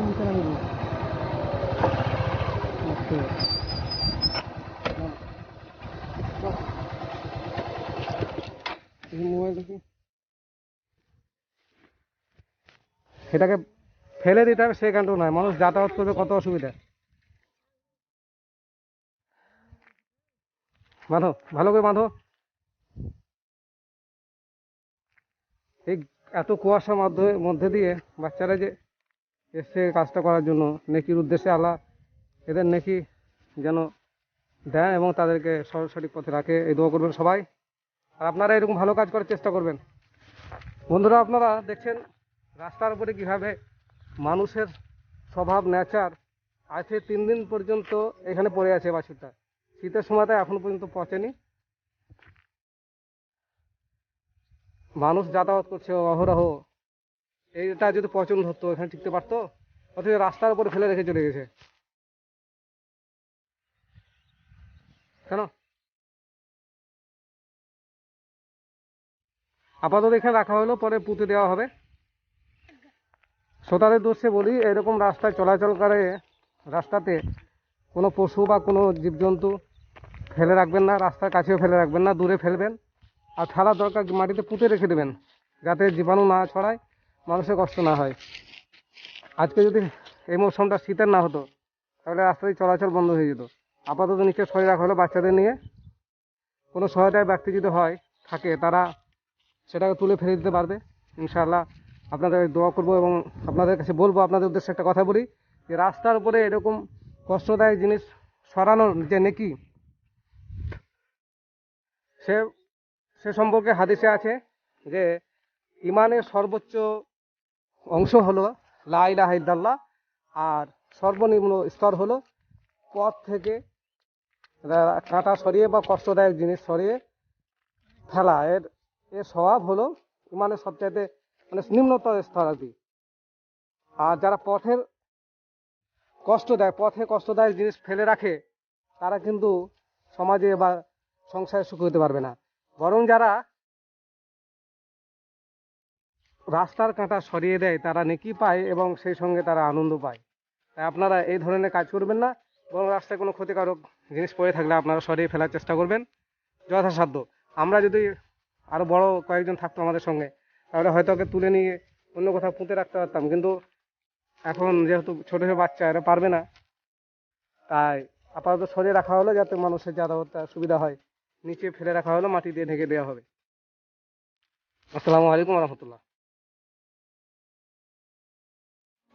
নিচে নামিয়ে মোবাইল দেখি সেটাকে ফেলে দিতে হবে সেই কারণটা নয়, মানুষ যাতায়াত করবে কত অসুবিধা। বাঁধো ভালো করে বাঁধো। এই এত কুয়াশার মধ্যে দিয়ে বাচ্চারা যে এসছে কাজটা করার জন্য, নেকির উদ্দেশ্যে আল্লাহ এদের নেকি যেন দেয় এবং তাদেরকে সঠিক পথে রাখে, এই দোয়া করবেন সবাই। আর আপনারা এরকম ভালো কাজ করার চেষ্টা করবেন। বন্ধুরা, আপনারা দেখছেন রাস্তার উপরে কিভাবে মানুষের স্বভাব নেচার আছে। 3 দিন পর্যন্ত এখানে পড়ে আছে বাছুরটা, শীতের সময়তে এখনো পর্যন্ত পচেনি। মানুষ যাতায়াত করছে অহরহ, এইটা যদি পচন ধরতো এখানে টিকতে পারতো, অথচ রাস্তার উপরে ফেলে রেখে চলে গেছে কেন? আপাতত এখানে রাখা হলো, পরে পুঁতে দেওয়া হবে। শ্রোতাদের দোষে বলি, এরকম রাস্তায় চলাচলকারী রাস্তাতে কোনো পশু বা কোনো জীবজন্তু ফেলে রাখবেন না, রাস্তার কাছেও ফেলে রাখবেন না, দূরে ফেলবেন। আর ফেলার দরকার মাটিতে পুঁতে রেখে দেবেন, যাতে জীবাণু না ছড়ায়, মানুষের কষ্ট না হয়। আজকে যদি এই মৌসুমটা শীতের না হতো, তাহলে রাস্তায় চলাচল বন্ধ হয়ে যেত। আপাতত নিচে সরিয়ে রাখা হলো বাচ্চাদের নিয়ে। কোনো সহায়তার ব্যক্তি যদি থাকে, তারা সেটাকে তুলে ফেলে দিতে পারবে ইনশাআল্লাহ। আপনাদের দোয়া করবো এবং আপনাদের কাছে বলবো, আপনাদের উদ্দেশ্যে একটা কথা বলি, যে রাস্তার উপরে এরকম কষ্টদায়ক জিনিস সরানোর যে নেকি, সে সম্পর্কে হাদিসে আছে যে ইমানের সর্বোচ্চ অংশ হলো লা ইলাহা ইল্লাল্লাহ, আর সর্বনিম্ন স্তর হলো পথ থেকে কাঁটা সরিয়ে বা কষ্টদায়ক জিনিস সরিয়ে ফেলা। এর স্বভাব হলো ইমানের সবচাইতে নিম্নতর স্তর আর কি। আর যারা পথে কষ্টদায়ক জিনিস ফেলে রাখে, তারা কিন্তু সমাজে বা সংসারে সুখ হতে পারবে না। বরং যারা রাস্তার কাঁটা সরিয়ে দেয়, তারা নেকি পায় এবং সেই সঙ্গে তারা আনন্দ পায়। তাই আপনারা এই ধরনের কাজ করবেন না, বরং রাস্তায় কোনো ক্ষতিকারক জিনিস পড়ে থাকলে আপনারা সরিয়ে ফেলার চেষ্টা করবেন যথাসাধ্য। আমরা যদি আরো বড় কয়েকজন থাকতো আমাদের সঙ্গে, তাহলে হয়তো ওকে তুলে নিয়ে অন্য কোথাও পুঁতে রাখতে পারতাম, কিন্তু এখন যেহেতু ছোট ছোট বাচ্চা, এরা পারবে না। তাই আপাতত সরিয়ে রাখা হলো, যাতে মানুষের যাতায়াতটা সুবিধা হয়। নিচে ফেলে রাখা হলো, মাটি দিয়ে ঢেকে দেওয়া হবে। আসসালামু আলাইকুম রহমতুল্লাহ।